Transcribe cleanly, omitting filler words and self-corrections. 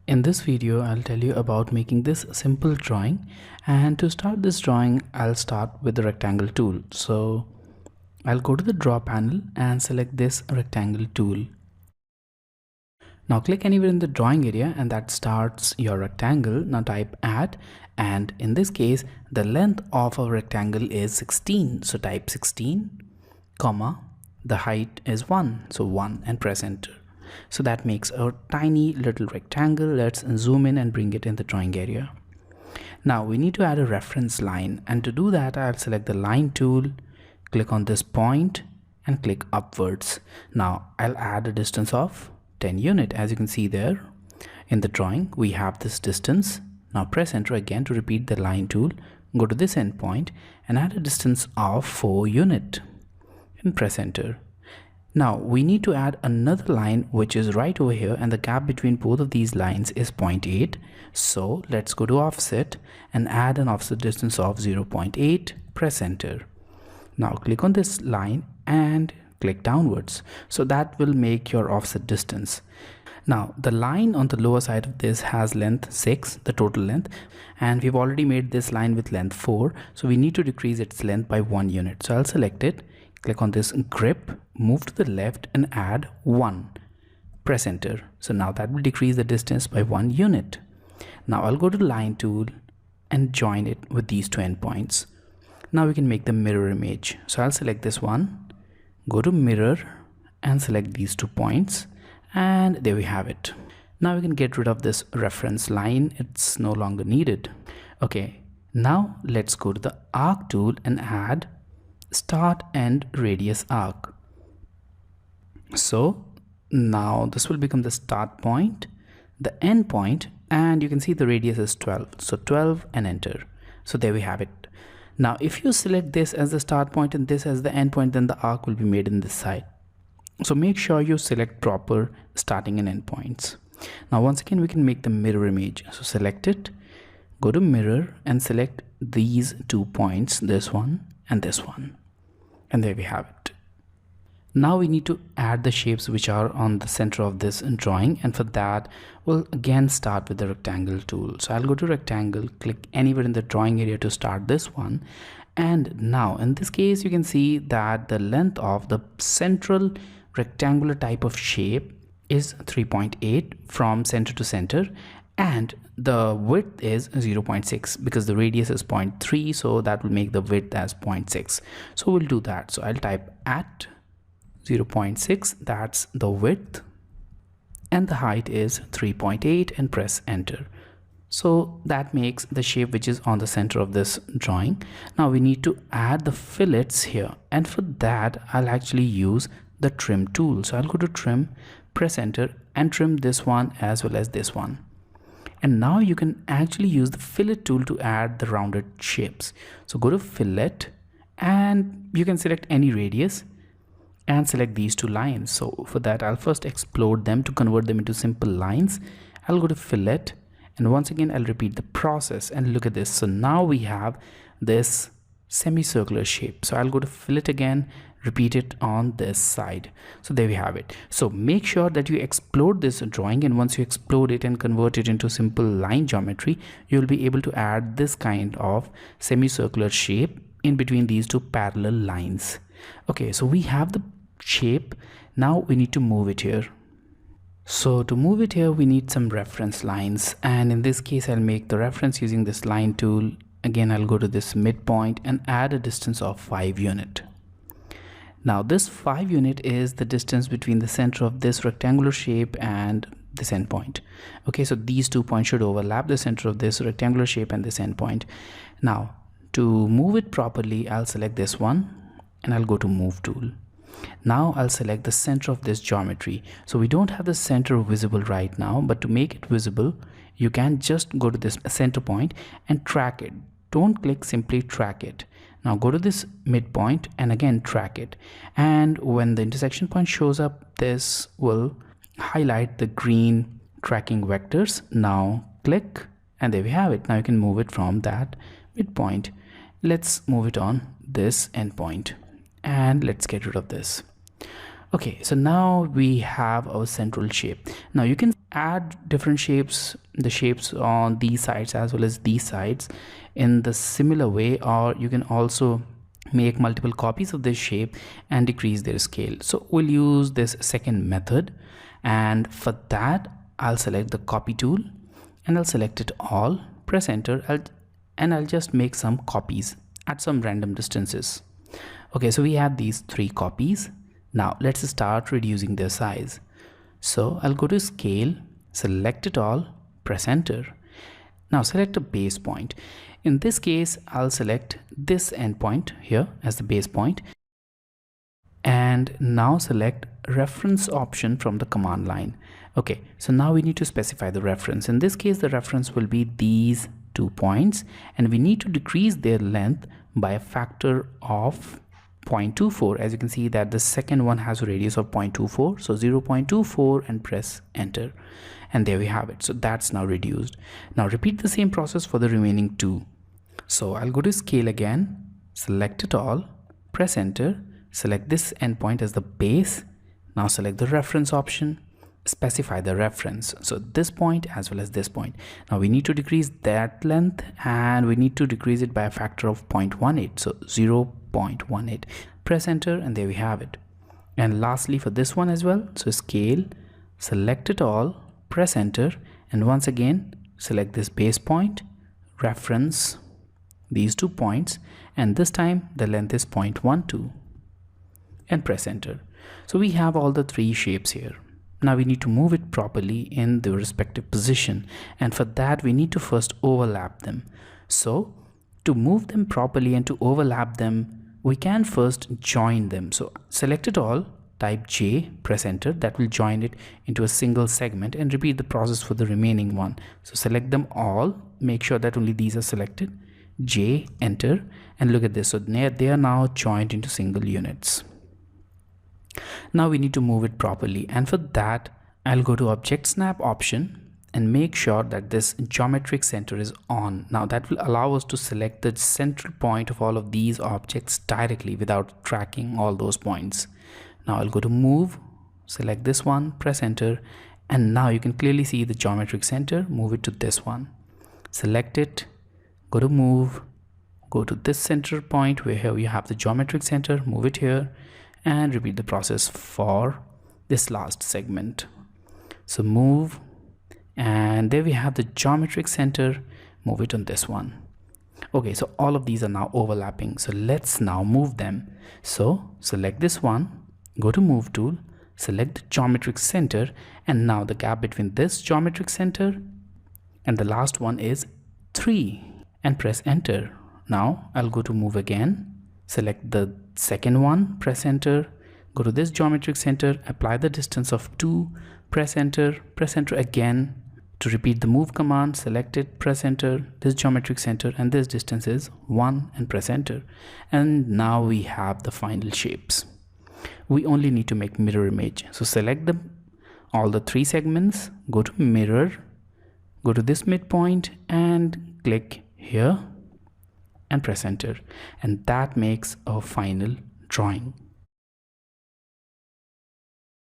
In this video, I'll tell you about making this simple drawing, and to start this drawing, I'll start with the rectangle tool. So I'll go to the draw panel and select this rectangle tool. Now click anywhere in the drawing area and that starts your rectangle. Now type add, and in this case, the length of a rectangle is 16. So type 16, comma, the height is 1. So 1 and press enter. So that makes a tiny little rectangle. Let's zoom in and bring it in the drawing area. Now we need to add a reference line, and to do that I'll select the line tool, click on this point and click upwards. Now I'll add a distance of 10 unit. As you can see there in the drawing, we have this distance. Now press enter again to repeat the line tool, go to this endpoint and add a distance of 4 unit and press enter. Now we need to add another line which is right over here, and the gap between both of these lines is 0.8. So let's go to offset and add an offset distance of 0.8, press enter. Now click on this line and click downwards. So that will make your offset distance. Now the line on the lower side of this has length 6, the total length, and we've already made this line with length 4. So we need to decrease its length by 1 unit. So I'll select it, click on this grip, move to the left and add 1. Press enter. So now that will decrease the distance by 1 unit. Now I'll go to the line tool and join it with these two endpoints. Now we can make the mirror image. So I'll select this one, go to mirror and select these 2 points, and there we have it. Now we can get rid of this reference line. It's no longer needed. Okay, now let's go to the arc tool and add start and radius arc. So now this will become the start point, the end point, and you can see the radius is 12. So 12 and enter. So there we have it. Now if you select this as the start point and this as the end point, then the arc will be made in this side. So make sure you select proper starting and end points. Now once again we can make the mirror image. So select it, go to mirror and select these 2 points, this one and this one, and there we have it. Now we need to add the shapes which are on the center of this drawing, and for that we'll again start with the rectangle tool. So I'll go to rectangle, click anywhere in the drawing area to start this one, and now in this case you can see that the length of the central rectangular type of shape is 3.8 from center to center, and the width is 0.6 because the radius is 0.3, so that will make the width as 0.6. So we'll do that. So I'll type at 0.6, that's the width, and the height is 3.8 and press enter. So that makes the shape which is on the center of this drawing. Now we need to add the fillets here, and for that I'll actually use the trim tool. So I'll go to trim, press enter and trim this one as well as this one. And now you can actually use the fillet tool to add the rounded shapes. So go to fillet and you can select any radius and select these 2 lines. So for that I'll first explode them to convert them into simple lines. I'll go to fillet and once again I'll repeat the process, and look at this. So now we have this semicircular shape. So I'll go to fillet again, repeat it on this side. So there we have it. So make sure that you explode this drawing, and once you explode it and convert it into simple line geometry, you'll be able to add this kind of semicircular shape in between these 2 parallel lines. Okay, so we have the shape. Now we need to move it here. So to move it here we need some reference lines, and in this case I'll make the reference using this line tool. Again I'll go to this midpoint and add a distance of 5 unit. Now this 5 unit is the distance between the center of this rectangular shape and this endpoint. Okay, so these 2 points should overlap the center of this rectangular shape and this endpoint. Now to move it properly, I'll select this one and I'll go to move tool. Now I'll select the center of this geometry. So we don't have the center visible right now, but to make it visible you can just go to this center point and track it. Don't click, simply track it. Now go to this midpoint and again track it, and when the intersection point shows up, this will highlight the green tracking vectors. Now click and there we have it. Now you can move it from that midpoint. Let's move it on this endpoint and let's get rid of this. Okay, so now we have our central shape. Now you can add different shapes, the shapes on these sides as well as these sides in the similar way, or you can also make multiple copies of this shape and decrease their scale. So we'll use this second method, and for that I'll select the copy tool and I'll select it all, press enter, and I'll just make some copies at some random distances. Okay, so we have these 3 copies. Now let's start reducing their size. So I'll go to scale, select it all, press enter. Now select a base point. In this case, I'll select this endpoint here as the base point. And now select reference option from the command line. Okay, so now we need to specify the reference. In this case, the reference will be these 2 points, and we need to decrease their length by a factor of 0.24. As you can see that the second one has a radius of 0.24, so 0.24, and press enter, and there we have it. So that's now reduced. Now repeat the same process for the remaining 2. So I'll go to scale again, select it all, press enter, select this endpoint as the base. Now select the reference option, specify the reference, so this point as well as this point. Now we need to decrease that length, and we need to decrease it by a factor of 0.18, so 0.18. Press enter, and there we have it. And lastly for this one as well, so scale, select it all, press enter, and once again select this base point, reference, these 2 points, and this time the length is 0.12, and press enter. So we have all the 3 shapes here. Now we need to move it properly in the respective position, and for that we need to first overlap them. So to move them properly and to overlap them, we can first join them. So select it all, type J, press enter, that will join it into a single segment, and repeat the process for the remaining one. So select them all, make sure that only these are selected, J, enter, and look at this. So they are now joined into single units. Now we need to move it properly, and for that I'll go to object snap option and make sure that this geometric center is on. Now that will allow us to select the central point of all of these objects directly without tracking all those points. Now I'll go to move, select this one, press enter, and now you can clearly see the geometric center. Move it to this one, select it, go to move, go to this center point where here you have the geometric center, move it here, and repeat the process for this last segment. So move, and there we have the geometric center, move it on this one. Okay, so all of these are now overlapping, so let's now move them. So select this one, go to move tool, select the geometric center, and now the gap between this geometric center and the last one is 3, and press enter. Now I'll go to move again, select the second one, press enter, go to this geometric center, apply the distance of 2, press enter again. To repeat the move command, select it, press enter, this geometric center, and this distance is 1, and press enter. And now we have the final shapes. We only need to make mirror image. So select all the 3 segments, go to mirror, go to this midpoint and click here and press enter, and that makes our final drawing.